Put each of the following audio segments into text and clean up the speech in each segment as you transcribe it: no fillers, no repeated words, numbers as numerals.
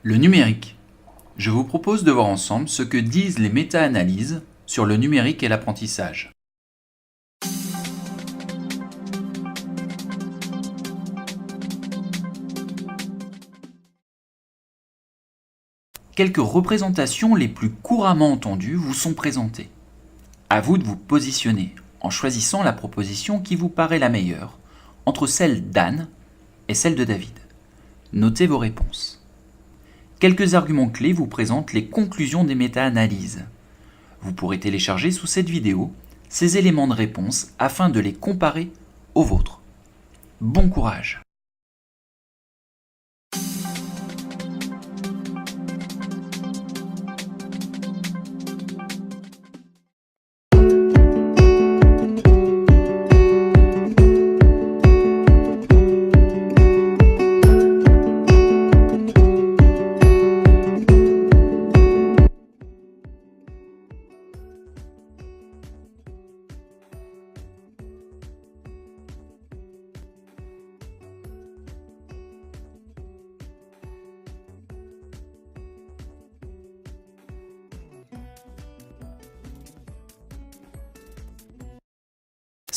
Le numérique. Je vous propose de voir ensemble ce que disent les méta-analyses sur le numérique et l'apprentissage. Quelques représentations les plus couramment entendues vous sont présentées. À vous de vous positionner en choisissant la proposition qui vous paraît la meilleure entre celle d'Anne et celle de David. Notez vos réponses. Quelques arguments clés vous présentent les conclusions des méta-analyses. Vous pourrez télécharger sous cette vidéo ces éléments de réponse afin de les comparer aux vôtres. Bon courage!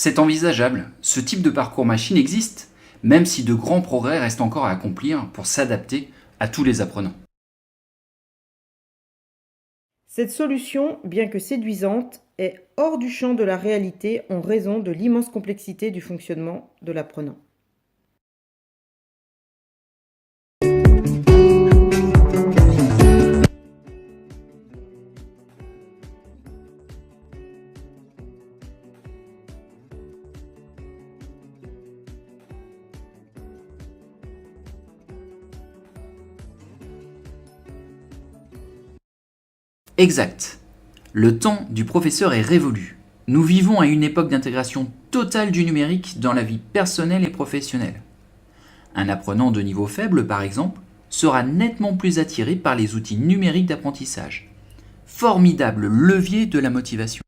C'est envisageable, ce type de parcours machine existe, même si de grands progrès restent encore à accomplir pour s'adapter à tous les apprenants. Cette solution, bien que séduisante, est hors du champ de la réalité en raison de l'immense complexité du fonctionnement de l'apprenant. Exact. Le temps du professeur est révolu. Nous vivons à une époque d'intégration totale du numérique dans la vie personnelle et professionnelle. Un apprenant de niveau faible, par exemple, sera nettement plus attiré par les outils numériques d'apprentissage. Formidable levier de la motivation.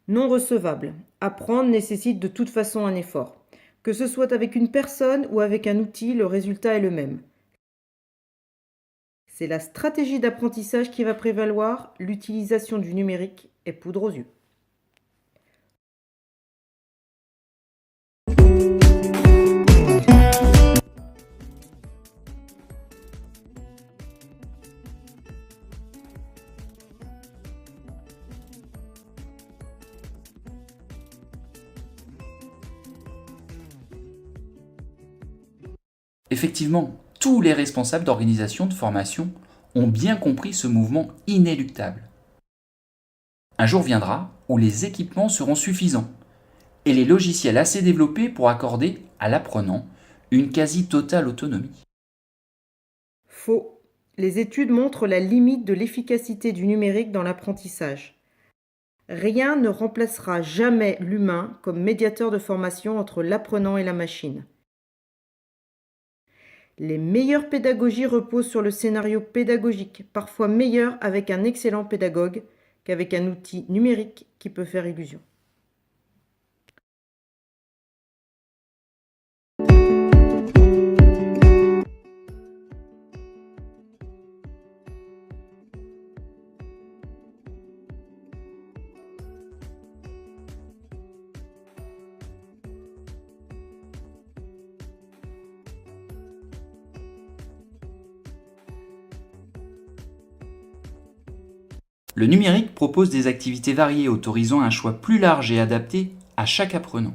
Non recevable. Apprendre nécessite de toute façon un effort. Que ce soit avec une personne ou avec un outil, le résultat est le même. C'est la stratégie d'apprentissage qui va prévaloir, l'utilisation du numérique est poudre aux yeux. Effectivement, tous les responsables d'organisation de formation ont bien compris ce mouvement inéluctable. Un jour viendra où les équipements seront suffisants et les logiciels assez développés pour accorder à l'apprenant une quasi-totale autonomie. Faux. Les études montrent la limite de l'efficacité du numérique dans l'apprentissage. Rien ne remplacera jamais l'humain comme médiateur de formation entre l'apprenant et la machine. Les meilleures pédagogies reposent sur le scénario pédagogique, parfois meilleur avec un excellent pédagogue qu'avec un outil numérique qui peut faire illusion. Le numérique propose des activités variées autorisant un choix plus large et adapté à chaque apprenant.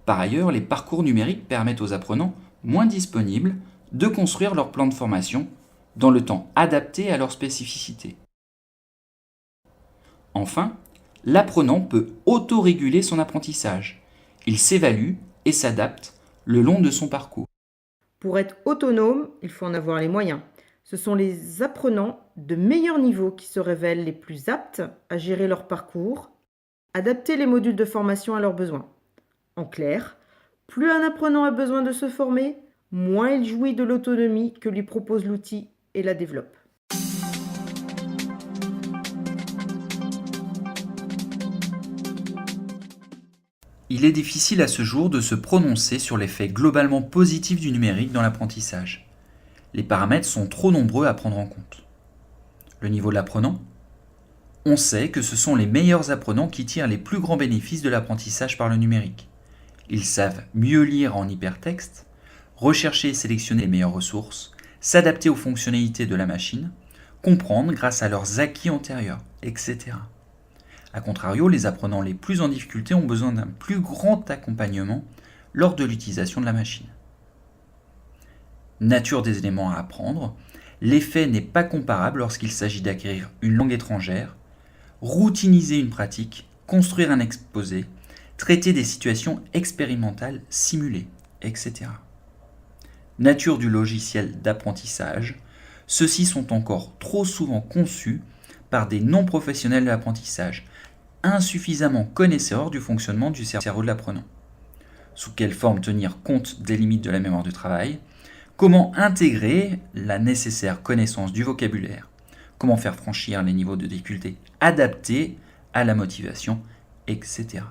Par ailleurs, les parcours numériques permettent aux apprenants moins disponibles de construire leur plan de formation dans le temps adapté à leurs spécificités. Enfin, l'apprenant peut autoréguler son apprentissage. Il s'évalue et s'adapte le long de son parcours. Pour être autonome, il faut en avoir les moyens. Ce sont les apprenants de meilleur niveau qui se révèlent les plus aptes à gérer leur parcours, adapter les modules de formation à leurs besoins. En clair, plus un apprenant a besoin de se former, moins il jouit de l'autonomie que lui propose l'outil et la développe. Il est difficile à ce jour de se prononcer sur l'effet globalement positif du numérique dans l'apprentissage. Les paramètres sont trop nombreux à prendre en compte. Le niveau de l'apprenant. On sait que ce sont les meilleurs apprenants qui tirent les plus grands bénéfices de l'apprentissage par le numérique. Ils savent mieux lire en hypertexte, rechercher et sélectionner les meilleures ressources, s'adapter aux fonctionnalités de la machine, comprendre grâce à leurs acquis antérieurs, etc. A contrario, les apprenants les plus en difficulté ont besoin d'un plus grand accompagnement lors de l'utilisation de la machine. Nature des éléments à apprendre. L'effet n'est pas comparable lorsqu'il s'agit d'acquérir une langue étrangère, routiniser une pratique, construire un exposé, traiter des situations expérimentales simulées, etc. Nature du logiciel d'apprentissage. Ceux-ci sont encore trop souvent conçus par des non-professionnels de l'apprentissage, insuffisamment connaisseurs du fonctionnement du cerveau de l'apprenant. Sous quelle forme tenir compte des limites de la mémoire du travail? Comment intégrer la nécessaire connaissance du vocabulaire? Comment faire franchir les niveaux de difficulté adaptés à la motivation, etc.